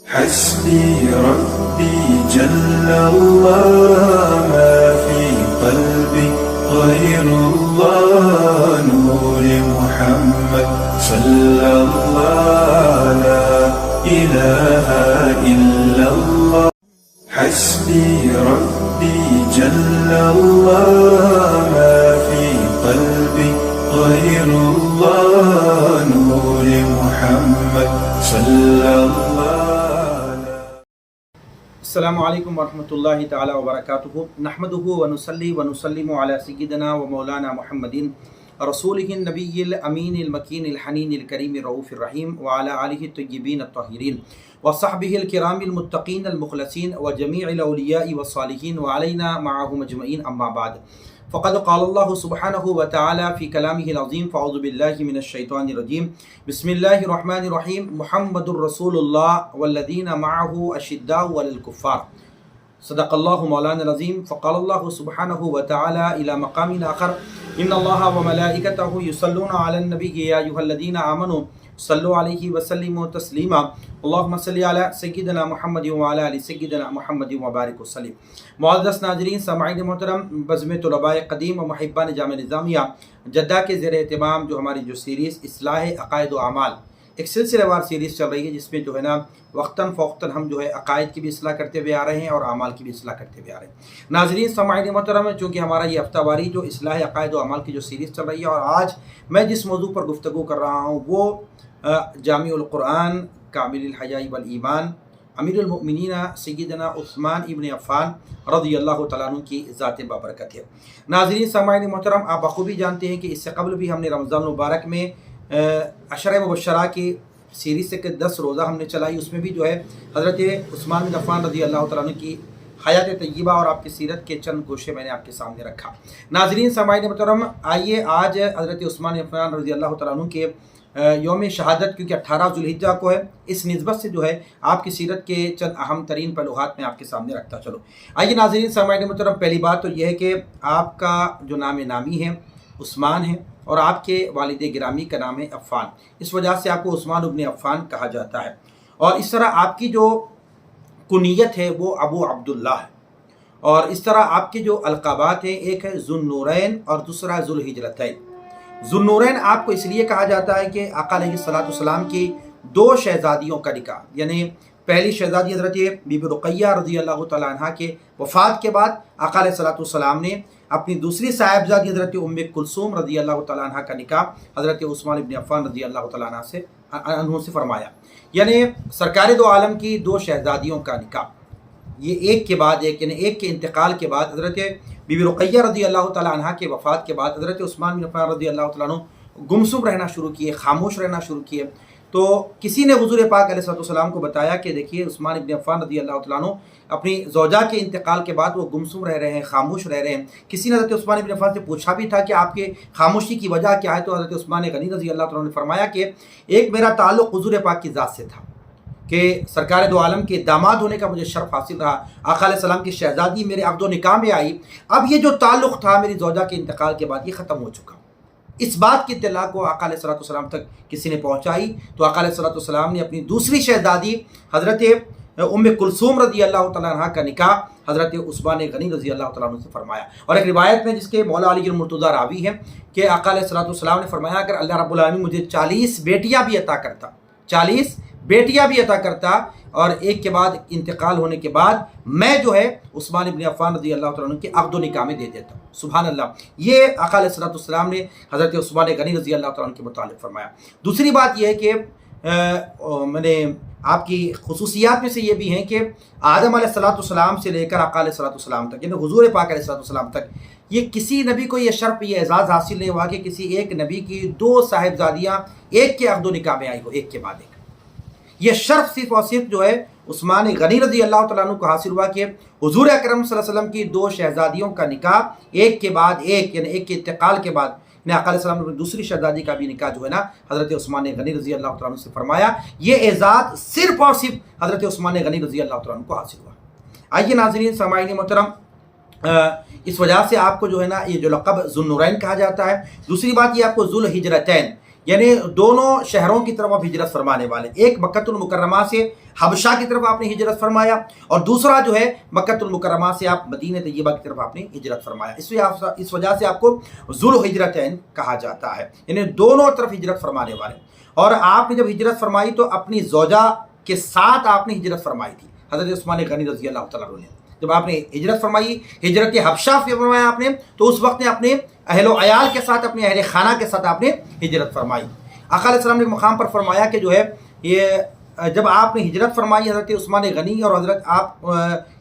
حسبي ربي جل الله ما في قلبي غير الله نور محمد صلى الله لا إله إلا الله حسبي ربي جل الله ما في قلبي غير الله نور محمد صلى الله السلام علیکم ورحمۃ اللہ تعالی وبرکاتہ نحمدہ ونصلی ونسلم علی سیدنا و مولانا محمد رسولہ النبی الامین المکین الحنین الکریم الرؤوف الرحیم وعلی آلہ الطیبین الطاہرین وصحبہ الکرام المتقین المخلصین وجمیع الاولیاء والصالحین وعلینا معهم اجمعین اما بعد فقد قال اللہ سبحانہ وتعالی فی کلامہ العظیم فاعوذ باللہ من الشیطان الرجیم بسم اللہ الرحمن الرحیم محمد الرسول اللہ والذین معه اشداء علی الکفار صدق اللہ مولانا العظیم فقال اللہ سبحانہ وتعالی الی مقام آخر ان اللہ وملائکتہ یصلون علی النبی یا ایھا الذین آمنوا صلوا علیہ وسلموا تسلیما اللہم صلی علی سیدنا محمد وعلی آل سیدنا محمد وبارک وسلم۔ معزز ناظرین سامعین محترم، بزم طلباء قدیم و محبان جامع نظامیہ جدہ کے زیر اہتمام جو ہماری جو سیریز اصلاح عقائد و اعمال ایک سلسلہ وار سیریز چل رہی ہے، جس میں جو ہے نا وقتاً فوقتاً ہم جو ہے عقائد کی بھی اصلاح کرتے ہوئے آ رہے ہیں اور اعمال کی بھی اصلاح کرتے ہوئے آ رہے ہیں۔ ناظرین سامعین محترم، چونکہ ہمارا یہ ہفتہ واری جو اصلاح عقائد و اعمال کی جو سیریز چل رہی ہے، اور آج میں جس موضوع پر گفتگو کر رہا ہوں وہ جامع القرآن کامل الحیاء والایمان امیر المؤمنین سیدنا عثمان ابن عفان رضی اللہ تعالیٰ عنہ کی ذات بابرکت ہے۔ ناظرین سامعین محترم، آپ بخوبی جانتے ہیں کہ اس سے قبل بھی ہم نے رمضان المبارک میں عشرہ مبشرہ کی سیریز سے 10 روزہ ہم نے چلائی، اس میں بھی جو ہے حضرت عثمان بن عفان رضی اللہ تعالیٰ عنہ کی حیات طیبہ اور آپ کی سیرت کے چند گوشے میں نے آپ کے سامنے رکھا۔ ناظرین سامعین محترم، آئیے آج حضرت عثمان بن عفان رضی اللہ تعالیٰ عنہ کے یوم شہادت، کیونکہ 18 ذوالحجہ کو ہے، اس نسبت سے جو ہے آپ کی سیرت کے چند اہم ترین پہلوہات میں آپ کے سامنے رکھتا چلو۔ آئیے ناظرین سامعین محترم، پہلی بات تو یہ ہے کہ آپ کا جو نام نامی ہے عثمان ہے اور آپ کے والد گرامی کا نام ہے عفان، اس وجہ سے آپ کو عثمان ابن عفان کہا جاتا ہے، اور اس طرح آپ کی جو کنیت ہے وہ ابو عبداللہ ہے، اور اس طرح آپ کے جو القابات ہیں، ایک ہے ذو النورین اور دوسرا ذو الہجرتین۔ ذو النورین آپ کو اس لیے کہا جاتا ہے کہ آقا علیہ السلام کی 2 شہزادیوں کا نکاح، یعنی پہلی شہزادی حضرت بی بی رقیہ رضی اللہ تعالیٰ عنہ کے وفات کے بعد آقا علیہ السلام نے اپنی دوسری صاحبزادی حضرت ام کلثوم رضی اللہ تعالیٰ عنہ کا نکاح حضرت عثمان بن عفان رضی اللہ تعالیٰ عنہ سے فرمایا، یعنی سرکار دو عالم کی 2 شہزادیوں کا نکاح، یہ ایک کے بعد ایک، یعنی ایک کے انتقال کے بعد حضرت بی بی رقیہ رضی اللہ تعالیٰ عنہ کے وفات کے بعد حضرت عثمان بن عفان رضی اللہ تعالیٰ عنہ گمسم رہنا شروع کیے، خاموش رہنا شروع کیے۔ تو کسی نے حضور پاک علیہ السلام کو بتایا کہ دیکھیے عثمان بن عفان رضی اللہ تعالیٰ عنہ اپنی زوجہ کے انتقال کے بعد وہ گمسم رہ رہے ہیں، خاموش رہ رہے ہیں۔ کسی نے حضرت عثمان بن عفان سے پوچھا بھی تھا کہ آپ کے خاموشی کی وجہ کیا ہے، تو حضرت عثمان غنی رضی اللہ تعالیٰ عنہ نے فرمایا کہ ایک میرا تعلق حضور پاک کی ذات سے تھا کہ سرکار دو عالم کے داماد ہونے کا مجھے شرف حاصل رہا، آقا علیہ السلام کی شہزادی میرے عقد و نکاح میں آئی، اب یہ جو تعلق تھا میری زوجہ کے انتقال کے بعد یہ ختم ہو چکا۔ اس بات کی اطلاع کو آقا علیہ السلام تک کسی نے پہنچائی، تو آقا علیہ السلام نے اپنی دوسری شہزادی حضرت ام کلثوم رضی اللہ تعالیٰ عنہ کا نکاح حضرت عثمان غنی رضی اللہ تعالیٰ عنہ سے فرمایا۔ اور ایک روایت میں جس کے مولا علی المرتضیٰ راوی ہے کہ آقا علیہ السلام نے فرمایا اگر اللہ رب العالمین مجھے 40 بیٹیاں بھی عطا کرتا، 40 بیٹیاں بھی عطا کرتا، اور ایک کے بعد انتقال ہونے کے بعد میں جو ہے عثمان ابن عفان رضی اللہ تعالیٰ عنہ کے عقد و نکاح میں دے دیتا ہوں۔ سبحان اللہ، یہ آقا علیہ السلام نے حضرت عثمان غنی رضی اللہ تعالیٰ عنہ کے متعلق فرمایا۔ دوسری بات یہ ہے کہ میں نے آپ کی خصوصیات میں سے یہ بھی ہیں کہ آدم علیہ السلام سے لے کر آقا علیہ السلام تک، یعنی حضور پاک علیہ السلام تک، یہ کسی نبی کو یہ شرف، یہ اعزاز حاصل نہیں ہوا کہ کسی ایک نبی کی 2 صاحبزادیاں ایک کے عقد و نکاح میں آئی ہو، ایک کے بعد ایک۔ یہ شرف صرف اور صرف جو ہے عثمان غنی رضی اللہ تعالیٰ عنہ کو حاصل ہوا کہ حضور اکرم صلی اللہ علیہ وسلم کی 2 شہزادیوں کا نکاح ایک کے بعد ایک، یعنی ایک کے انتقال کے بعد آقا علیہ السلام نے دوسری شہزادی کا بھی نکاح جو ہے نا حضرت عثمان غنی رضی اللہ تعالیٰ عنہ سے فرمایا۔ یہ اعزاز صرف اور صرف حضرت عثمان غنی رضی اللہ تعالیٰ عنہ کو حاصل ہوا۔ آئیے ناظرین سامعین محترم، اس وجہ سے آپ کو جو ہے نا یہ جو لقب ذو النورین کہا جاتا ہے۔ دوسری بات یہ آپ کو ذو الہجرتین، یعنی دونوں شہروں کی طرف آپ ہجرت فرمانے والے، ایک مکۃ المکرمہ سے حبشہ کی طرف آپ نے ہجرت فرمایا، اور دوسرا جو ہے مکۃ المکرمہ سے آپ مدینہ طیبہ کی طرف آپ نے ہجرت فرمایا۔ اس وجہ سے آپ کو ذو الہجرتین کہا جاتا ہے، یعنی دونوں طرف ہجرت فرمانے والے۔ اور آپ نے جب ہجرت فرمائی تو اپنی زوجہ کے ساتھ آپ نے ہجرت فرمائی تھی، حضرت عثمان غنی رضی اللہ تعالیٰ عنہ نے جب آپ نے ہجرت فرمائی، ہجرت حبشہ فرمایا آپ نے، تو اس وقت نے اپنے اہل و عیال کے ساتھ، اپنے اہل خانہ کے ساتھ آپ نے ہجرت فرمائی۔ آقا علیہ السلام نے مقام پر فرمایا کہ جو ہے یہ جب آپ نے ہجرت فرمائی حضرت عثمان غنی اور حضرت آپ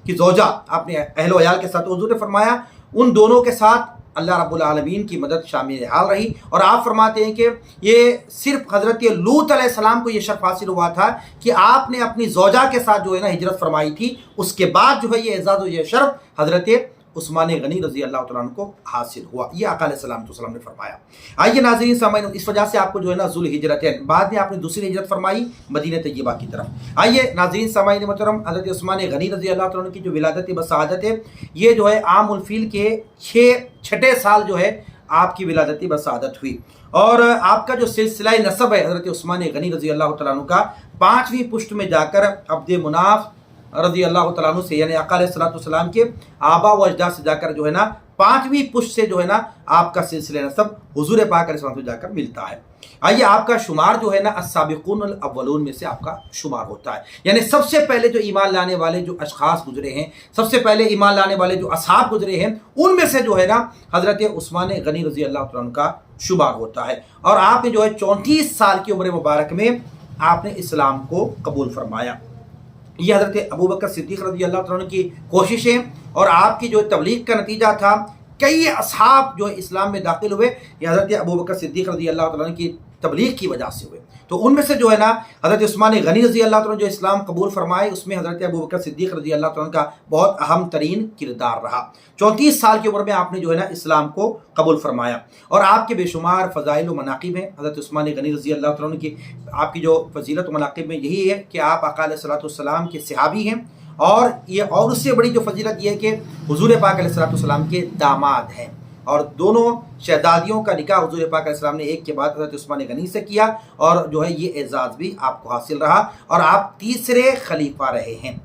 کی زوجہ اپنے اہل و عیال کے ساتھ، حضور نے فرمایا ان دونوں کے ساتھ اللہ رب العالمین کی مدد شامل حال رہی، اور آپ فرماتے ہیں کہ یہ صرف حضرت لوط علیہ السلام کو یہ شرف حاصل ہوا تھا کہ آپ نے اپنی زوجہ کے ساتھ جو ہے نا ہجرت فرمائی تھی، اس کے بعد جو ہے یہ اعزاز و یہ شرف حضرت عثمان غنی رضی اللہ تعالیٰ عنہ کو حاصل ہوا، یہ آقا علیہ السلام نے فرمایا۔ آئیے ناظرین سامعین، اس وجہ سے آپ کو جو ہے نا ذو الہجرتین، بعد میں آپ نے دوسری ہجرت فرمائی مدینہ طیبہ کی طرف۔ آئیے ناظرین سامعین محترم، حضرت عثمان غنی رضی اللہ تعالیٰ عنہ کی جو ولادت بسعادت ہے، یہ جو ہے عام الفیل کے چھٹے سال جو ہے آپ کی ولادت بسعادت ہوئی، اور آپ کا جو سلسلہ نسب ہے حضرت عثمان غنی رضی اللہ تعالیٰ عنہ کا 5ویں پشت میں جا کر عبد مناف رضی اللہ تعالیٰ عنہ سے، یعنی آقا علیہ السلام کے آبا و اجداد سے جا کر جو ہے نا 5ویں پشت سے جو ہے نا آپ کا سلسلہ نسب حضور پاک علیہ السلام سے جا کر ملتا ہے۔ آئیے آپ کا شمار جو ہے نا السابقون الاولون میں سے آپ کا شمار ہوتا ہے، یعنی سب سے پہلے جو ایمان لانے والے جو اشخاص گزرے ہیں، سب سے پہلے ایمان لانے والے جو اصحاب گزرے ہیں، ان میں سے جو ہے نا حضرت عثمان غنی رضی اللہ تعالیٰ عنہ کا شمار ہوتا ہے۔ اور آپ نے جو ہے 34 سال کی عمر مبارک میں آپ نے اسلام کو قبول فرمایا۔ یہ حضرت ابوبکر صدیق رضی اللہ تعالیٰ عنہ کی کوششیں اور آپ کی جو تبلیغ کا نتیجہ تھا، کئی اصحاب جو اسلام میں داخل ہوئے، یہ حضرت ابوبکر صدیق رضی اللہ تعالیٰ عنہ کی تبلیغ کی وجہ سے ہوئے۔ تو ان میں سے جو ہے نا حضرت عثمان غنی رضی اللہ تعالیٰ عنہ جو اسلام قبول فرمائے، اس میں حضرت ابوبکر صدیق رضی اللہ تعالیٰ عنہ کا بہت اہم ترین کردار رہا۔ 34 سال کی عمر میں آپ نے جو ہے نا اسلام کو قبول فرمایا، اور آپ کے بے شمار فضائل و مناقب ہیں حضرت عثمان غنی رضی اللہ تعالیٰ عنہ کی۔ آپ کی جو فضیلت و مناقب میں یہی ہے کہ آپ آقا علیہ السلام کے صحابی ہیں، اور اس سے بڑی جو فضیلت یہ ہے کہ حضور پاک علیہ السلام کے داماد ہیں، اور دونوں شہزادیوں کا نکاح حضور پاک علیہ السلام نے ایک کے بعد حضرت عثمان غنی سے کیا، اور جو ہے یہ اعزاز بھی آپ کو حاصل رہا، اور آپ تیسرے خلیفہ رہے ہیں۔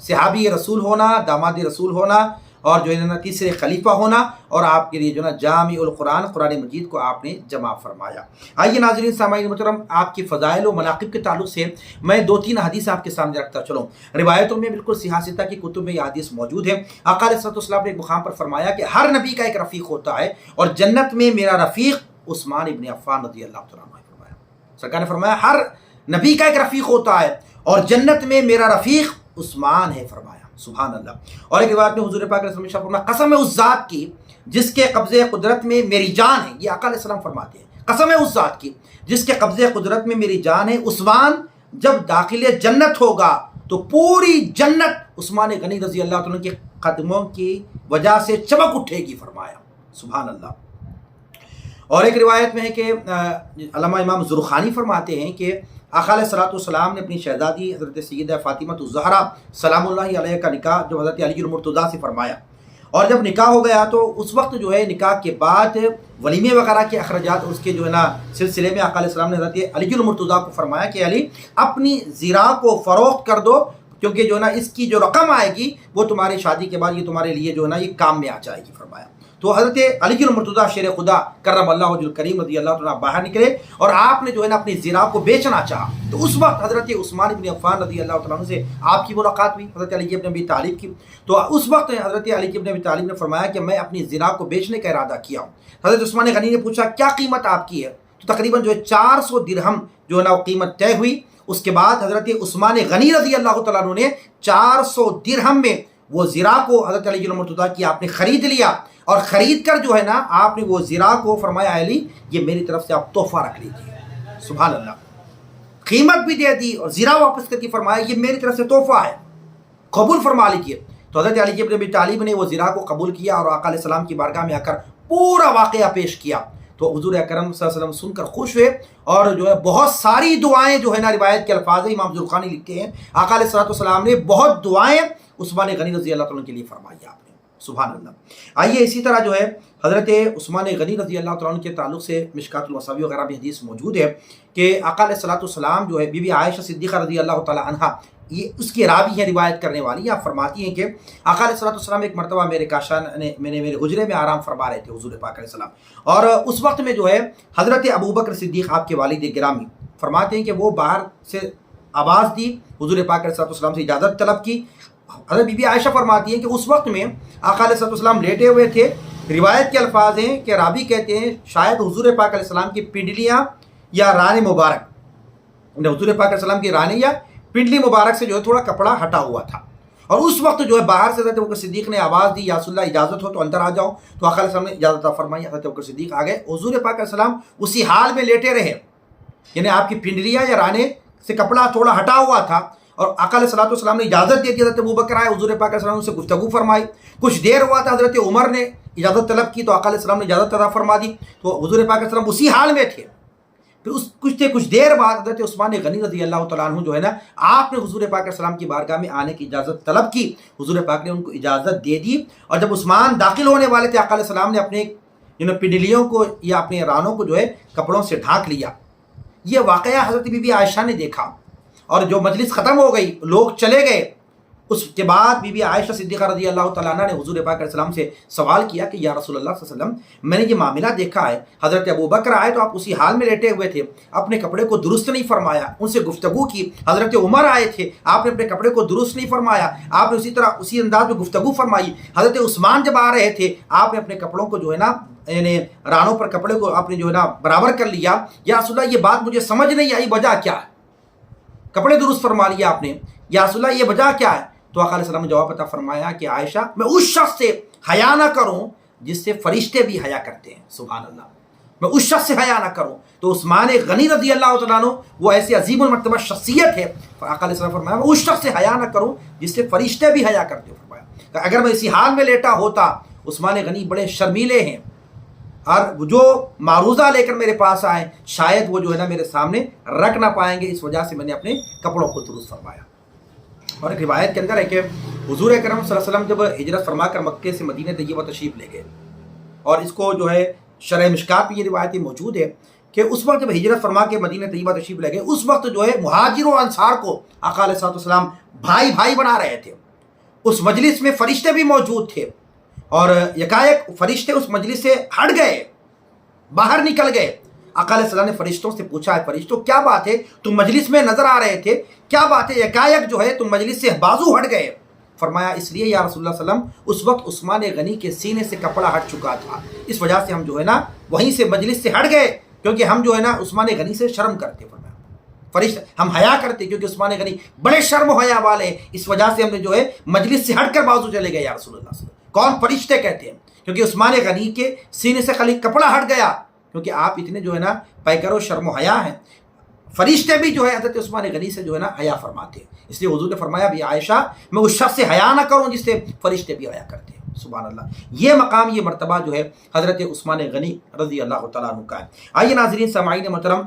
صحابی رسول ہونا، داماد رسول ہونا، اور جو ہے نا تیسرے خلیفہ ہونا، اور آپ کے لیے جو ہے نا جامع القرآن، قرآن مجید کو آپ نے جمع فرمایا۔ آئیے ناظرین سامعین محترم، آپ کی فضائل و مناقب کے تعلق سے میں 2-3 حدیث آپ کے سامنے رکھتا چلوں۔ روایتوں میں بالکل صحیح ستہ کی کتب میں یہ حدیث موجود ہے۔ آقا علیہ السلام نے ایک مقام پر فرمایا کہ ہر نبی کا ایک رفیق ہوتا ہے، اور جنت میں میرا رفیق عثمان ابن عفان رضی اللہ تعالیٰ عنہ نے فرمایا۔ سرکار نے فرمایا ہر نبی کا ایک رفیق ہوتا ہے، اور جنت میں میرا رفیق عثمان ہے، فرمایا سبحان اللہ۔ اور ایک روایت میں حضور پاک علیہ السلام نے فرمایا قسم ہے اس ذات کی جس کے قبضے قدرت میں میری جان ہے، یہ آقا علیہ السلام فرماتے ہیں، قسم ہے اس ذات کی جس کے قبضے قدرت میں میری جان ہے، عثمان جب داخل جنت ہوگا تو پوری جنت عثمان غنی رضی اللہ تعالیٰ کے قدموں کی وجہ سے چمک اٹھے گی، فرمایا سبحان اللہ۔ اور ایک روایت میں ہے کہ علامہ امام زرخانی فرماتے ہیں کہ آقا علیہ السلام نے اپنی شہزادی حضرت سیدہ فاطمہ الزہرا سلام اللہ علیہ کا نکاح جو حضرت علی المرتضیٰ سے فرمایا، اور جب نکاح ہو گیا تو اس وقت جو ہے نکاح کے بعد ولیمے وغیرہ کے اخراجات اس کے جو ہے نا سلسلے میں آقا علیہ السلام نے حضرت علی المرتضیٰ کو فرمایا کہ علی اپنی زیرہ کو فروخت کر دو، کیونکہ جو ہے نا اس کی جو رقم آئے گی وہ تمہاری شادی کے بعد یہ تمہارے لیے جو ہے نا یہ کام میں آ جائے گی، فرمایا۔ تو حضرت علی المرتضیٰ شیر خدا کرم اللہ وجہ الکریم رضی اللہ تعالیٰ باہر نکلے، اور آپ نے جو ہے نا اپنی زیرہ کو بیچنا چاہا، تو اس وقت حضرت عثمان بن عفان رضی اللہ تعالیٰ عنہ سے آپ کی ملاقات ہوئی، حضرت علی بن ابی طالب کی۔ تو اس وقت حضرت علی بن ابی طالب نے فرمایا کہ میں اپنی زیرہ کو بیچنے کا ارادہ کیا ہوں۔ حضرت عثمان غنی نے پوچھا کیا قیمت آپ کی ہے؟ تو تقریباً جو ہے 400 درہم جو ہے نا قیمت طے ہوئی۔ اس کے بعد حضرت عثمان غنی رضی اللہ تعالیٰ عنہ نے 400 درہم میں وہ زیرہ کو حضرت علی المرتضیٰ کی آپ نے خرید لیا، اور خرید کر جو ہے نا آپ نے وہ زیرہ کو فرمایا علی یہ میری طرف سے آپ تحفہ رکھ لیجیے، سبحان اللہ۔ قیمت بھی دے دی اور زیرہ واپس کر کے فرمایا یہ میری طرف سے تحفہ ہے، قبول فرما لیجیے۔ تو حضرت علی بن ابی طالب نے وہ زیرہ کو قبول کیا، اور آقا علیہ السلام کی بارگاہ میں آ کر پورا واقعہ پیش کیا۔ تو حضور اکرم صلی اللہ علیہ وسلم سن کر خوش ہوئے، اور جو ہے بہت ساری دعائیں جو ہے نا روایت کے الفاظ امام زرخانی لکھتے ہیں، آقا علیہ السلام نے بہت دعائیں عثمان غنی رضی اللہ تعالیٰ کے لیے فرمائی آپ نے۔ سبحان اللہ۔ آئیے اسی طرح جو ہے حضرت عثمان غنی رضی اللہ تعالیٰ عنہ کے تعلق سے مشکات المصابیح وغیرہ میں حدیث موجود ہے کہ آقا علیہ الصلوۃ والسلام جو ہے بی بی عائشہ صدیقہ رضی اللہ تعالیٰ عنہا، یہ اس کی راوی ہیں، روایت کرنے والی، آپ فرماتی ہیں کہ آقا علیہ الصلوۃ والسلام ایک مرتبہ میرے کاشان نے میرے حجرے میں آرام فرما رہے تھے حضور پاک علیہ السلام، اور اس وقت میں جو ہے حضرت ابوبکر صدیق آپ کے والد گرامی فرماتے ہیں کہ وہ باہر سے آواز دی، حضور پاک علیہ الصلوۃ والسلام سے اجازت طلب کی۔ حضرت بی بی عائشہ فرماتی ہیں کہ اس وقت میں آقا علیہ الصلوۃ والسلام لیٹے ہوئے تھے۔ روایت کے الفاظ ہیں کہ راوی کہتے ہیں شاید حضور پاک علیہ السلام کی پنڈلیاں یا ران مبارک، حضور پاک علیہ السلام کی رانے یا پنڈلی مبارک سے جو ہے تھوڑا کپڑا ہٹا ہوا تھا، اور اس وقت جو ہے باہر سے حضرت ابوبکر صدیق نے آواز دی، یا رسول اللہ اجازت ہو تو اندر آ جاؤ، تو آقا علیہ السلام نے اجازت فرمائی، حضرت ابوبکر صدیق آ گئے، حضور پاک علیہ السلام اسی حال میں لیٹے رہے، یعنی آپ کی پنڈلیاں یا رانے سے کپڑا تھوڑا ہٹا ہوا تھا، اور آقا علیہ الصلوۃ والسلام نے اجازت دے دی، حضرت ابوبکر آئے، حضور پاک علیہ السلام سے گفتگو فرمائی، کچھ دیر ہوا تھا، حضرت عمر نے اجازت طلب کی تو آقا علیہ السلام نے اجازت عطا فرما دی، تو حضور پاک علیہ السلام اسی حال میں تھے۔ پھر کچھ دیر بعد حضرت عثمان غنی رضی اللہ تعالیٰ عنہ جو ہے نا، آپ نے حضور پاک علیہ السلام کی بارگاہ میں آنے کی اجازت طلب کی، حضور پاک نے ان کو اجازت دے دی، اور جب عثمان داخل ہونے والے تھے آقا علیہ السلام نے اپنے پنڈلیوں کو یا اپنے رانوں کو جو ہے کپڑوں سے ڈھانک لیا۔ یہ واقعہ حضرت بی بی عائشہ نے دیکھا، اور جو مجلس ختم ہو گئی، لوگ چلے گئے، اس کے بعد بی بی عائشہ صدیقہ رضی اللہ تعالیٰ عنہ نے حضور پاک علیہ السلام سے سوال کیا کہ یا رسول اللہ صلی اللہ علیہ وسلم، میں نے یہ معاملہ دیکھا ہے، حضرت ابوبکر آئے تو آپ اسی حال میں لیٹے ہوئے تھے، اپنے کپڑے کو درست نہیں فرمایا، ان سے گفتگو کی، حضرت عمر آئے تھے، آپ نے اپنے کپڑے کو درست نہیں فرمایا، آپ نے اسی طرح اسی انداز میں گفتگو فرمائی، حضرت عثمان جب آ رہے تھے آپ نے اپنے کپڑوں کو جو ہے نا، یعنی رانوں پر کپڑے کو آپ نے جو ہے نا برابر کر لیا، یا رسول اللہ یہ بات مجھے سمجھ نہیں آئی، وجہ کیا ہے؟ کپڑے درست فرما لیا آپ نے، یا رسول اللہ یہ وجہ کیا ہے؟ تو آقا علیہ السلام نے جواب عطا فرمایا کہ عائشہ، میں اس شخص سے حیا نہ کروں جس سے فرشتے بھی حیا کرتے ہیں، سبحان اللہ، میں اس شخص سے حیا نہ کروں۔ تو عثمان غنی رضی اللہ تعالیٰ عنہ وہ ایسی عظیم المرتبہ شخصیت ہے، آقا علیہ السلام نے فرمایا میں اس شخص سے حیا نہ کروں جس سے فرشتے بھی حیا کرتے ہیں۔ فرمایا اگر میں اسی حال میں لیٹا ہوتا، عثمان غنی بڑے شرمیلے ہیں، اور جو معروضہ لے کر میرے پاس آئے شاید وہ جو ہے نا میرے سامنے رکھ نہ پائیں گے، اس وجہ سے میں نے اپنے کپڑوں کو درست فرمایا۔ اور ایک روایت کے اندر ہے کہ حضور اکرم صلی اللہ علیہ وسلم جب ہجرت فرما کر مکے سے مدینہ طیبہ تشریف لے گئے، اور اس کو جو ہے شرح مشکات میں یہ روایتیں موجود ہے کہ اس وقت جب ہجرت فرما کے مدینہ طیبہ تشریف لے گئے، اس وقت جو ہے مہاجر و انصار کو آقا علیہ السلام بھائی بھائی بنا رہے تھے۔ اس مجلس میں فرشتے بھی موجود تھے، اور یکایک فرشتے اس مجلس سے ہٹ گئے، باہر نکل گئے۔ آقا علیہ السلام نے فرشتوں سے پوچھا ہے، فرشتوں کیا بات ہے، تم مجلس میں نظر آ رہے تھے، کیا بات ہے یکایک جو ہے تم مجلس سے بازو ہٹ گئے؟ فرمایا اس لیے یا رسول اللہ صلی اللہ علیہ وسلم، اس وقت عثمان غنی کے سینے سے کپڑا ہٹ چکا تھا، اس وجہ سے ہم جو ہے نا وہیں سے مجلس سے ہٹ گئے، کیونکہ ہم جو ہے نا عثمان غنی سے شرم کرتے۔ فرمایا فرشتے ہم حیا کرتے، کیونکہ عثمان غنی بڑے شرم و حیا والے، اس وجہ سے ہم نے جو ہے مجلس سے ہٹ کر بازو چلے گئے یا رسول اللہ صلی اللہ علیہ وسلم۔ کون؟ فرشتے کہتے ہیں، کیونکہ عثمان غنی کے سینے سے خالی کپڑا ہٹ گیا، کیونکہ آپ اتنے جو ہے نا پیکر و شرم و حیا ہیں۔ فرشتے بھی جو ہے حضرت عثمان غنی سے جو ہے نا حیا فرماتے ہیں، اس لیے حضور نے فرمایا بھی عائشہ میں اس شخص سے حیا نہ کروں جس سے فرشتے بھی حیا کرتے ہیں، سبحان اللہ۔ یہ مقام، یہ مرتبہ جو ہے حضرت عثمان غنی رضی اللہ تعالیٰ عنہ کا ہے۔ آئیے ناظرین سامعین محترم،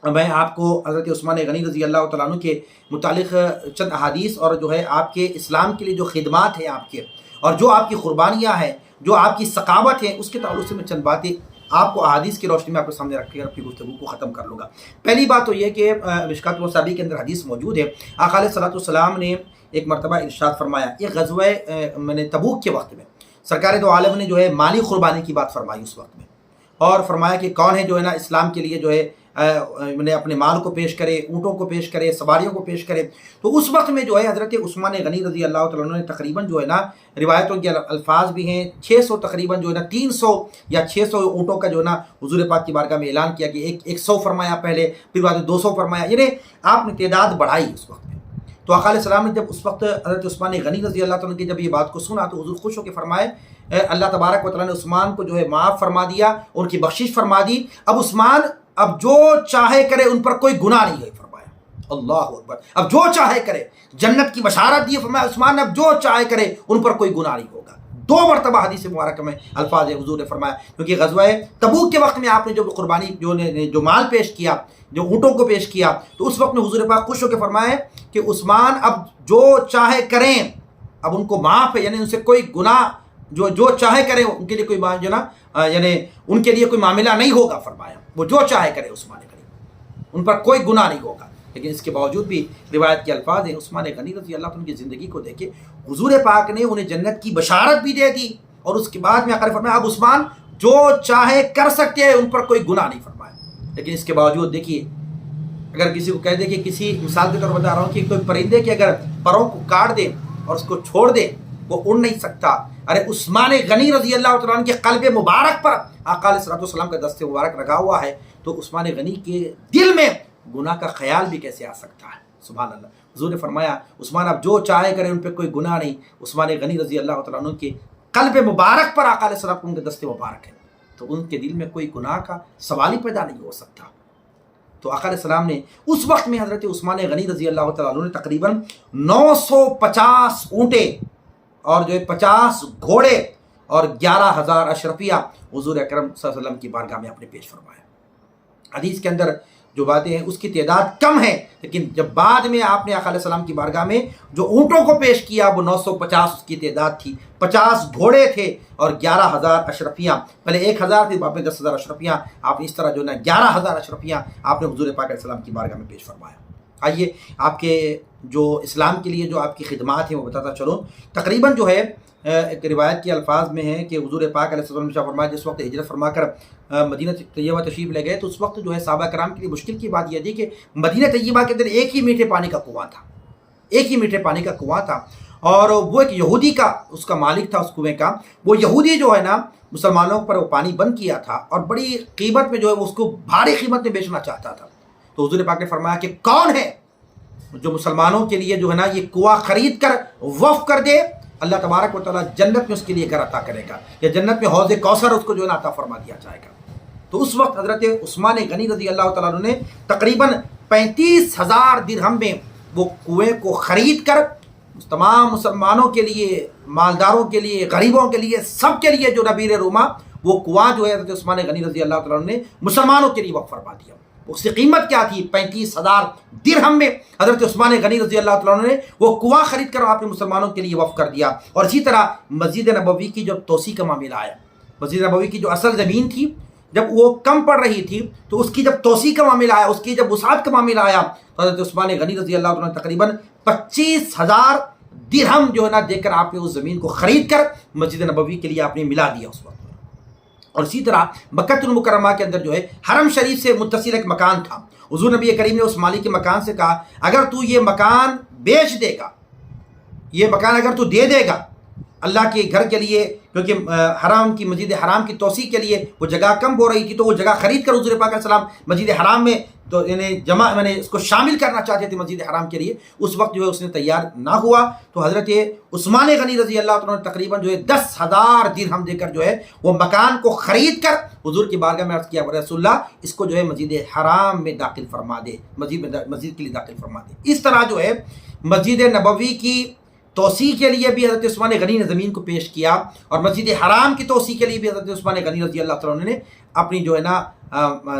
میں آپ کو حضرت عثمان غنی رضی اللہ تعالیٰ عنہ کے متعلق چند احادیث اور جو ہے آپ کے اسلام کے لیے جو خدمات ہیں آپ کے، اور جو آپ کی قربانیاں ہیں، جو آپ کی ثقافت ہے، اس کے تعلق سے میں چند باتیں آپ کو احادیث کی روشنی میں آپ کے سامنے رکھ کے اپنی گفتگو کو ختم کر لوں گا۔ پہلی بات تو یہ کہ مشکات المصابیح کے اندر حدیث موجود ہے، آقا علیہ السلام نے ایک مرتبہ ارشاد فرمایا، ایک غزوہ تبوک کے وقت میں سرکار دو عالم نے جو ہے مالی قربانی کی بات فرمائی اس وقت میں، اور فرمایا کہ کون ہے جو ہے نا اسلام کے لیے جو ہے اپنے مال کو پیش کرے، اونٹوں کو پیش کرے، سواریوں کو پیش کرے۔ تو اس وقت میں جو ہے حضرت عثمان غنی رضی اللہ تعالیٰ عنہ نے تقریباً جو ہے نا روایتوں کے الفاظ بھی ہیں 600 تقریباً جو ہے نا 300 یا 600 اونٹوں کا جو ہے نا حضور پاک کی بارگاہ میں اعلان کیا کہ 100 فرمایا پہلے، پھر بعد 200 فرمایا، یعنی آپ نے تعداد بڑھائی اس وقت میں۔ تو آقا علیہ السلام نے جب اس وقت حضرت عثمان غنی رضی اللہ تعالیٰ عنہ کی جب یہ بات کو سنا تو حضور خوش ہو کے فرمائے اللہ تبارک و تعالیٰ نے عثمان کو جو ہے معاف فرما دیا، ان کی بخشش فرما دی، اب عثمان اب جو چاہے کرے ان پر کوئی گناہ نہیں ہے۔ فرمایا اللہ اکبر، اب جو چاہے کرے، جنت کی بشارت دی۔ فرمایا عثمان اب جو چاہے کرے ان پر کوئی گناہ نہیں ہوگا۔ 2 مرتبہ حدیث مبارکہ میں الفاظ حضور نے فرمایا، کیونکہ غزوہ تبوک کے وقت میں آپ نے جو قربانی جو مال پیش کیا، جو اونٹوں کو پیش کیا، تو اس وقت میں حضور پاک خوش ہو کے فرمائے کہ عثمان اب جو چاہے کریں، اب ان کو معاف ہے، یعنی ان سے کوئی گناہ جو چاہے کرے ان کے لیے کوئی جو نا یعنی ان کے لیے کوئی معاملہ نہیں ہوگا، فرمایا وہ جو چاہے کرے عثمان غنی، ان پر کوئی گناہ نہیں ہوگا۔ لیکن اس کے باوجود بھی روایت کے الفاظ ہیں، عثمان غنی رضی اللہ عنہ کی زندگی کو دیکھے، حضور پاک نے انہیں جنت کی بشارت بھی دے دی، اور اس کے بعد میں آقا نے فرمایا اب عثمان جو چاہے کر سکتے ہیں، ان پر کوئی گناہ نہیں فرمایا۔ لیکن اس کے باوجود دیکھیے، اگر کسی کو کہہ دے کہ کسی مثال کے طور پر بتا رہا ہوں کہ کوئی پرندے کے اگر پروں کو کاٹ دے اور اس کو چھوڑ دے وہ اڑ نہیں سکتا، ارے عثمان غنی رضی اللہ تعالیٰ عنہ کے قلب مبارک پر آقا علیہ السلام کا دست مبارک لگا ہوا ہے، تو عثمان غنی کے دل میں گناہ کا خیال بھی کیسے آ سکتا ہے؟ سبحان اللہ۔ حضور نے فرمایا عثمان اب جو چاہے کرے، ان پہ کوئی گناہ نہیں۔ عثمان غنی رضی اللہ تعالیٰ عنہ کے قلب مبارک پر آقا علیہ السلام کے دست مبارک ہے، تو ان کے دل میں کوئی گناہ کا سوال ہی پیدا نہیں ہو سکتا۔ تو آقا علیہ السلام نے اس وقت میں حضرت عثمان غنی رضی اللہ تعالیٰ عنہ نے تقریباً 950 اونٹے اور جو ہے 50 گھوڑے اور 11,000 اشرفیہ حضور اکرم صلی اللہ علیہ وسلم کی بارگاہ میں اپنے پیش فرمایا۔ حدیث کے اندر جو باتیں ہیں اس کی تعداد کم ہے، لیکن جب بعد میں آپ نے آقا علیہ السلام کی بارگاہ میں جو اونٹوں کو پیش کیا وہ 950 اس کی تعداد تھی، 50 گھوڑے تھے اور 11,000 اشرفیہ، پہلے 1,000 تھی، بعد میں 10,000 اشرفیہ، آپ نے اس طرح جو ہے نا 11,000 اشرفیہ آپ نے حضور پاک علیہ السلام کی بارگاہ میں پیش فرمایا۔ آئیے آپ کے جو اسلام کے لیے جو آپ کی خدمات ہیں وہ بتاتا چلوں۔ تقریباً جو ہے ایک روایت کے الفاظ میں ہے کہ حضور پاک علیہ السلام نے فرمایا جس وقت ہجرت فرما کر مدینہ طیبہ تشریف لے گئے تو اس وقت جو ہے صحابہ کرام کے لیے مشکل کی بات یہ تھی کہ مدینہ طیبہ کے اندر ایک ہی میٹھے پانی کا کنواں تھا، ایک ہی میٹھے پانی کا کنواں تھا، اور وہ ایک یہودی کا اس کا مالک تھا اس کنویں کا، وہ یہودی جو ہے نا مسلمانوں پر وہ پانی بند کیا تھا اور بڑی قیمت میں جو ہے وہ اس کو بھاری قیمت میں بیچنا چاہتا تھا۔ تو حضور پاک نے فرمایا کہ کون ہے جو مسلمانوں کے لیے جو ہے نا یہ کنواں خرید کر وقف کر دے، اللہ تبارک و تعالیٰ جنت میں اس کے لیے گھر عطا کرے گا، یا جنت میں حوض کوثر اس کو جو ہے نا عطا فرما دیا جائے گا۔ تو اس وقت حضرت عثمان غنی رضی اللہ تعالیٰ عنہ نے تقریباً 35,000 درہم میں وہ کنویں کو خرید کر تمام مسلمانوں کے لیے، مالداروں کے لیے، غریبوں کے لیے، سب کے لیے جو نبیر روما وہ کنواں جو ہے حضرت عثمان غنی رضی اللہ تعالیٰ عنہ نے مسلمانوں کے لیے وقف فرما دیا۔ اس کی قیمت کیا تھی؟ 35,000 درہم میں حضرت عثمان غنی رضی اللہ تعالیٰ عنہ نے وہ کنواں خرید کر آپ نے مسلمانوں کے لیے وقف کر دیا۔ اور اسی طرح مسجد نبوی کی جب توسیع کا معاملہ آیا، مسجد نبوی کی جو اصل زمین تھی جب وہ کم پڑ رہی تھی تو اس کی جب توسیع کا معاملہ آیا، اس کی جب وسعت کا معاملہ آیا تو حضرت عثمان غنی رضی اللہ عنہ تقریباً 25,000 درہم جو ہے نا دے کر آپ نے اس زمین کو خرید کر مسجد نبوی کے لیے آپ نے ملا دیا اس وقت۔ اور اسی طرح مکہ المکرمہ کے اندر جو ہے حرم شریف سے متصل ایک مکان تھا، حضور نبی کریم نے اس مالک کے مکان سے کہا اگر تو یہ مکان بیچ دے گا، یہ مکان اگر تو دے دے گا اللہ کے گھر کے لیے، کیونکہ حرام کی مسجد حرام کی توسیع کے لیے وہ جگہ کم ہو رہی تھی، تو وہ جگہ خرید کر حضور پاک علیہ السلام مسجد حرام میں تو یعنی اس کو شامل کرنا چاہتے تھے مسجد حرام کے لیے، اس وقت جو ہے اس نے تیار نہ ہوا تو حضرت عثمان غنی رضی اللہ عنہ نے تقریباً جو ہے 10,000 درہم دے کر جو ہے وہ مکان کو خرید کر حضور کی بارگاہ میں عرض کیا رسول اللہ اس کو جو ہے مسجد حرام میں داخل فرما دے، مسجد کے لیے داخل فرما دے۔ اس طرح جو ہے مسجد نبوی کی توسیع کے لیے بھی حضرت عثمان غنی نے زمین کو پیش کیا، اور مسجد حرام کی توسیع کے لیے بھی حضرت عثمان غنی رضی اللہ تعالیٰ عنہ نے اپنی جو ہے نا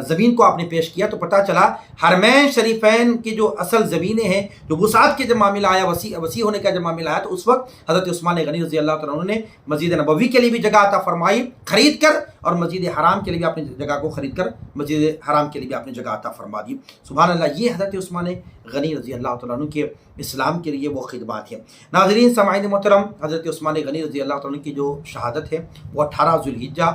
زمین کو آپ نے پیش کیا۔ تو پتہ چلا حرمین شریفین کی جو اصل زمینیں ہیں، جو وسعت کے جب معاملہ آیا، وسیع ہونے کا جب معاملہ آیا، تو اس وقت حضرت عثمان غنی رضی اللہ تعالیٰ عنہ نے مسجد نبوی کے لیے بھی جگہ عطا فرمائی خرید کر، اور مسجد حرام کے لیے بھی اپنی جگہ کو خرید کر مسجد حرام کے لیے بھی اپنی جگہ عطا فرما دی۔ سبحان اللہ، یہ حضرت عثمان غنی رضی اللہ تعالیٰ عنہ کے اسلام کے لیے وہ خدمات ہیں۔ ناظرین سامعین محترم، حضرت عثمان غنی رضی اللہ تعالیٰ عنہ کی جو شہادت ہے وہ 18 ذوالحجہ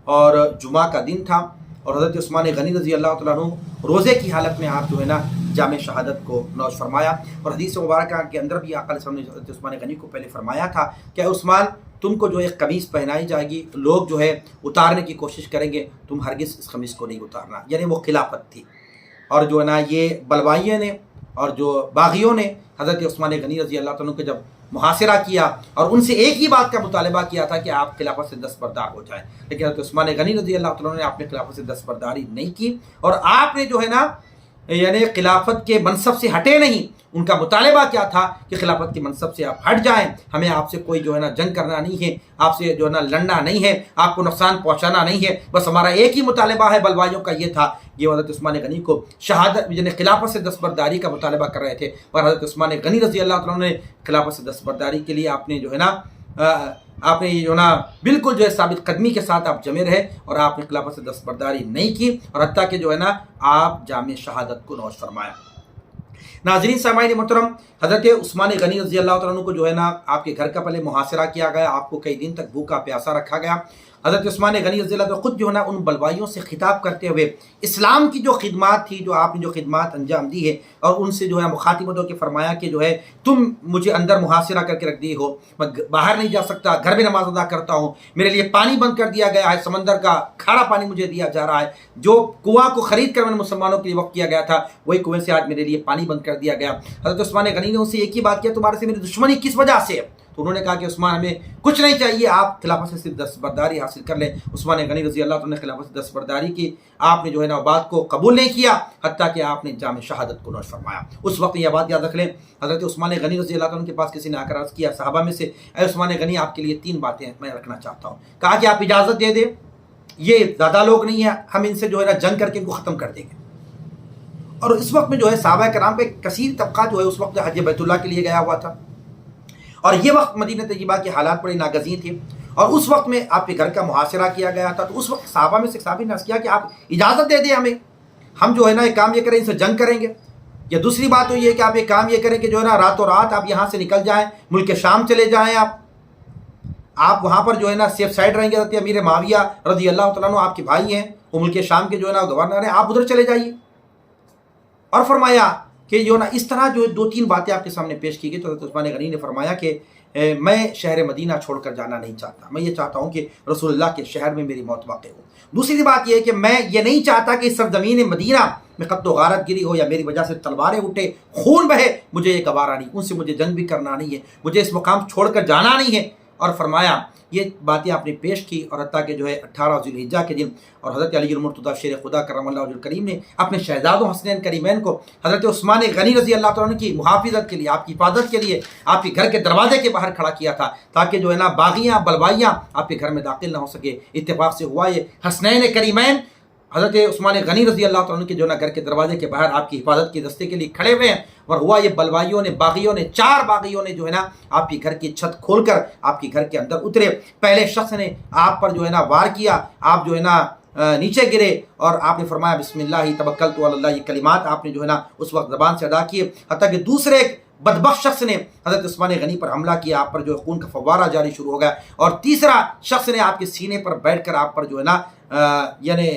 اور جمعہ کا دن تھا، اور حضرت عثمان غنی رضی اللہ تعالیٰ عنہ روزے کی حالت میں آپ جو ہے نا جامع شہادت کو نوش فرمایا۔ اور حدیث مبارکہ کے اندر بھی آقا علیہ السلام نے حضرت عثمان غنی کو پہلے فرمایا تھا کہ عثمان تم کو جو ایک قمیص پہنائی جائے گی، لوگ جو ہے اتارنے کی کوشش کریں گے، تم ہرگز اس قمیص کو نہیں اتارنا، یعنی وہ خلافت تھی۔ اور جو ہے نا یہ بلوائیوں نے اور جو باغیوں نے حضرت عثمان غنی رضی اللہ تعالیٰ عنہ کو جب محاصرہ کیا اور ان سے ایک ہی بات کا مطالبہ کیا تھا کہ آپ خلافت سے دستبردار ہو جائیں، لیکن حضرت عثمان غنی رضی اللہ تعالیٰ عنہ نے اپنے خلافت سے دستبرداری نہیں کی، اور آپ نے جو ہے نا یعنی خلافت کے منصب سے ہٹے نہیں۔ ان کا مطالبہ کیا تھا کہ خلافت کے منصب سے آپ ہٹ جائیں، ہمیں آپ سے کوئی جو ہے نا جنگ کرنا نہیں ہے، آپ سے جو ہے نا لڑنا نہیں ہے، آپ کو نقصان پہنچانا نہیں ہے، بس ہمارا ایک ہی مطالبہ ہے بلوائیوں کا یہ تھا۔ یہ حضرت عثمان غنی کو شہادت یعنی خلافت سے دستبرداری کا مطالبہ کر رہے تھے، پر حضرت عثمان غنی رضی اللہ تعالیٰ نے خلافت سے دستبرداری کے لیے آپ نے جو ہے نا آپ نے جو نا بالکل جو ہے ثابت قدمی کے ساتھ آپ جمے رہے اور آپ نے خلافت سے دستبرداری نہیں کی اور حتیٰ کہ جو ہے نا آپ جامع شہادت کو نوش فرمایا۔ ناظرین سامعین محترم، حضرت عثمان غنی رضی اللہ تعالیٰ عنہ کو جو ہے نا آپ کے گھر کا پہلے محاصرہ کیا گیا، آپ کو کئی دن تک بھوکا پیاسا رکھا گیا۔ حضرت عثمان غنی رضی اللہ تعالیٰ خود جو ہے نا ان بلوائیوں سے خطاب کرتے ہوئے اسلام کی جو خدمات تھی، جو آپ نے جو خدمات انجام دی ہے، اور ان سے جو ہے مخاطب ہو کے فرمایا کہ جو ہے تم مجھے اندر محاصرہ کر کے رکھ دی ہو، میں باہر نہیں جا سکتا، گھر میں نماز ادا کرتا ہوں، میرے لیے پانی بند کر دیا گیا ہے، سمندر کا کھارا پانی مجھے دیا جا رہا ہے، جو کنواں کو خرید کر میں نے مسلمانوں کے لیے وقف کیا گیا تھا وہی کنویں سے آج میرے لیے پانی بند کر دیا گیا۔ حضرت عثمان غنی نے ان سے ایک ہی بات کیا، تمہارے سے میری دشمنی کس وجہ سے ہے؟ تو انہوں نے کہا کہ عثمان ہمیں کچھ نہیں چاہیے، آپ خلافت سے صرف دستبرداری حاصل کر لیں۔ عثمان غنی رضی اللہ عنہ نے خلافت سے دستبرداری کی، آپ نے جو ہے نا بات کو قبول نہیں کیا، حتیٰ کہ آپ نے جامع شہادت کو نوش فرمایا۔ اس وقت یہ بات یاد رکھ لیں، حضرت عثمان غنی رضی اللہ عنہ کے پاس کسی نے آ کر عرض کیا صحابہ میں سے، اے عثمان غنی آپ کے لیے 3 باتیں میں رکھنا چاہتا ہوں۔ کہا کہ آپ اجازت دے دیں، یہ زیادہ لوگ نہیں ہیں، ہم ان سے جو ہے نا جنگ کر کے ان کو ختم کر دیں گے۔ اور اس وقت میں جو ہے صحابہ کرام کا ایک کثیر طبقہ جو ہے اس وقت حج بیت اللہ کے لیے گیا ہوا تھا، اور یہ وقت مدینہ طیبہ کے حالات بڑے ناگزیر تھے، اور اس وقت میں آپ کے گھر کا محاصرہ کیا گیا تھا۔ تو اس وقت صحابہ میں سے صحابی نے عرض کیا کہ آپ اجازت دے دیں ہمیں، ہم جو ہے نا ایک کام یہ کریں، ان سے جنگ کریں گے، یا دوسری بات تو یہ کہ آپ ایک کام یہ کریں کہ جو ہے نا راتوں رات آپ یہاں سے نکل جائیں، ملک شام چلے جائیں، آپ وہاں پر جو ہے نا سیف سائڈ رہیں گے۔ حضرت امیر معاویہ رضی اللہ تعالیٰ عنہ آپ کے بھائی ہیں، وہ ملک شام کے جو ہے نا گورنر ہیں، آپ ادھر چلے جائیے۔ اور فرمایا کہ جو نا اس طرح جو 2-3 باتیں آپ کے سامنے پیش کی گئی، تو حضرت عثمان غنی نے فرمایا کہ میں شہر مدینہ چھوڑ کر جانا نہیں چاہتا، میں یہ چاہتا ہوں کہ رسول اللہ کے شہر میں میری موت واقع ہو۔ دوسری بات یہ ہے کہ میں یہ نہیں چاہتا کہ سرزمین مدینہ میں قتل و غارت گری ہو یا میری وجہ سے تلواریں اٹھے، خون بہے، مجھے یہ گوارا نہیں، ان سے مجھے جنگ بھی کرنا نہیں ہے، مجھے اس مقام چھوڑ کر جانا نہیں ہے۔ اور فرمایا یہ باتیں آپ نے پیش کی، اور حتیٰ کہ جو ہے 18 ذی الحجہ کے دن، اور حضرت علی المرتضیٰ شیر خدا کرم اللہ وجہ الکریم نے اپنے شہزادوں حسنین کریمین کو حضرت عثمان غنی رضی اللہ تعالیٰ عنہ کی محافظت کے لیے، آپ کی حفاظت کے لیے آپ کے گھر کے دروازے کے باہر کھڑا کیا تھا، تاکہ جو ہے نا باغیاں بلوائیاں آپ کے گھر میں داخل نہ ہو سکے۔ اتفاق سے ہوا یہ حسنین کریمین حضرت عثمان غنی رضی اللہ تعالیٰ عنہ کے جو نا گھر کے دروازے کے باہر آپ کی حفاظت کے دستے کے لیے کھڑے ہوئے ہیں، اور ہوا یہ بلوائیوں نے، باغیوں نے، 4 باغیوں نے جو ہے نا آپ کی گھر کی چھت کھول کر آپ کے گھر کے اندر اترے۔ پہلے شخص نے آپ پر جو ہے نا وار کیا، آپ جو ہے نا نیچے گرے، اور آپ نے فرمایا بسم اللہ توکلت علی اللہ، یہ کلمات آپ نے جو ہے نا اس وقت زبان سے ادا کیے، حتیٰ کہ دوسرے ایک بدبخت شخص نے حضرت عثمان غنی پر حملہ کیا، آپ پر جو خون کا فوارہ جاری شروع ہو گیا، اور تیسرا شخص نے آپ کے سینے پر بیٹھ کر آپ پر جو ہے نا یعنی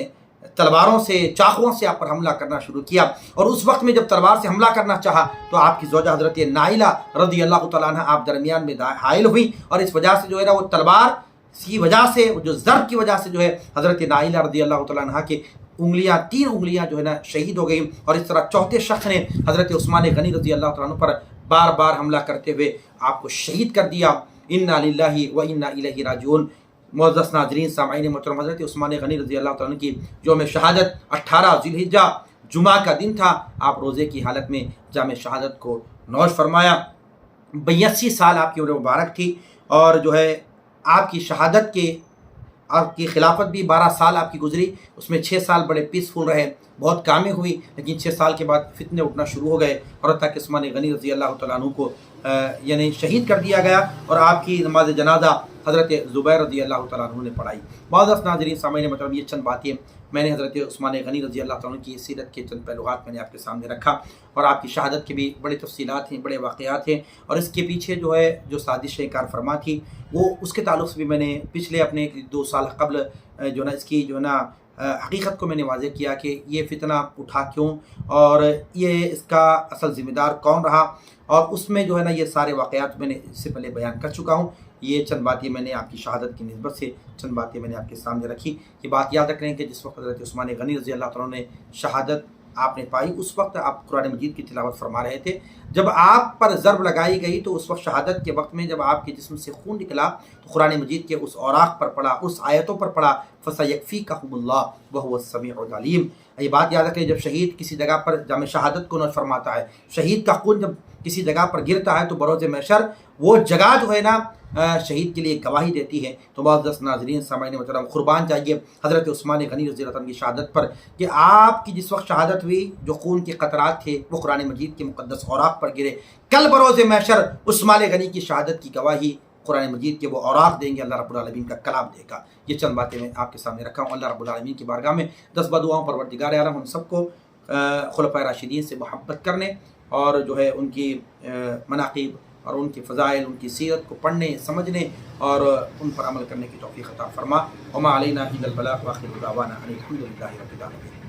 تلواروں سے، چاقوؤں سے آپ پر حملہ کرنا شروع کیا۔ اور اس وقت میں جب تلوار سے حملہ کرنا چاہا تو آپ کی زوجہ حضرت نائلہ رضی اللہ تعالیٰ عنہ آپ درمیان میں حائل ہوئی، اور اس وجہ سے جو ہے نا وہ تلوار کی وجہ سے، جو ضرب کی وجہ سے جو ہے حضرت نائلہ رضی اللہ تعالیٰ عنہ کے 3 انگلیاں جو ہے نا شہید ہو گئیں۔ اور اس طرح چوتھے شخص نے حضرت عثمان غنی رضی اللہ تعالیٰ عنہ پر بار بار حملہ کرتے ہوئے آپ کو شہید کر دیا۔ انا للہ و انا الیہ راجعون۔ معزز ناظرین سامعین محترم، حضرت عثمان غنی رضی اللہ تعالیٰ عنہ کی یوم شہادت 18 ذی الحجہ جمعہ کا دن تھا، آپ روزے کی حالت میں جامع شہادت کو نوش فرمایا۔ 82 سال آپ کی عمر مبارک تھی، اور جو ہے آپ کی شہادت کے، آپ کی خلافت بھی 12 سال آپ کی گزری، اس میں 6 سال بڑے پیسفل رہے، بہت کامیں ہوئی، لیکن 6 سال کے بعد فتنے اٹھنا شروع ہو گئے، اور حتیٰ کہ عثمان غنی رضی اللہ تعالیٰ عنہ کو یعنی شہید کر دیا گیا، اور آپ کی نماز جنازہ حضرت زبیر رضی اللہ تعالیٰ عنہ نے پڑھائی۔ معزز ناظرین سامعین مطلب یہ چند باتیں میں نے حضرت عثمان غنی رضی اللہ تعالیٰ عنہ کی سیرت کے چند پہلوات میں نے آپ کے سامنے رکھا، اور آپ کی شہادت کے بھی بڑے تفصیلات ہیں، بڑے واقعات ہیں، اور اس کے پیچھے جو ہے جو سازش کار فرما تھی وہ اس کے تعلق سے بھی میں نے پچھلے اپنے 2 سال قبل جو نا اس کی جو ہے نا حقیقت کو میں نے واضح کیا کہ یہ فتنہ اٹھا کیوں، اور یہ اس کا اصل ذمہ دار کون رہا، اور اس میں جو ہے نا یہ سارے واقعات میں نے اس سے پہلے بیان کر چکا ہوں۔ یہ چند باتیں میں نے آپ کی شہادت کی نسبت سے چند باتیں میں نے آپ کے سامنے رکھی۔ یہ بات یاد رکھ لیں کہ جس وقت حضرت عثمان غنی رضی اللہ تعالیٰ نے شہادت آپ نے پائی، اس وقت آپ قرآن مجید کی تلاوت فرما رہے تھے۔ جب آپ پر ضرب لگائی گئی تو اس وقت شہادت کے وقت میں جب آپ کے جسم سے خون نکلا تو قرآن مجید کے اس اوراق پر پڑھا، اس آیتوں پر پڑھا، فَسَيَكْفِيكَهُمُ اللَّهُ وَهُوَ السَّمِيعُ الْعَلِيمُ۔ یہ بات یاد رکھیں، جب شہید کسی جگہ پر جامع شہادت کو نوش فرماتا ہے، شہید کا خون جب کسی جگہ پر گرتا ہے تو بروز محشر وہ جگہ جو ہے نا شہید کے لیے گواہی دیتی ہے۔ تو معزز ناظرین سامعین محترم، قربان جائیے حضرت عثمان غنی رضی اللہ عنہ کی شہادت پر کہ آپ کی جس وقت شہادت ہوئی جو خون کے قطرات تھے وہ قرآن مجید کے مقدس اوراق پر گرے، کل بروز محشر عثمان غنی کی شہادت کی گواہی قرآن مجید کے وہ اوراق دیں گے، اللہ رب العالمین کا کلام دے گا۔ یہ چند باتیں میں آپ کے سامنے رکھا ہوں۔ اللہ رب العالمین کی بارگاہ میں 10 بدعاؤں پروردگار عالم ہم سب کو خلفائے راشدین سے محبت کرنے اور جو ہے ان کی مناقب اور ان کی فضائل، ان کی سیرت کو پڑھنے، سمجھنے اور ان پر عمل کرنے کی توفیق عطا فرما۔ وما علینا الا البلاغ، وآخر دعوانا ان الحمد للہ رب العالمین۔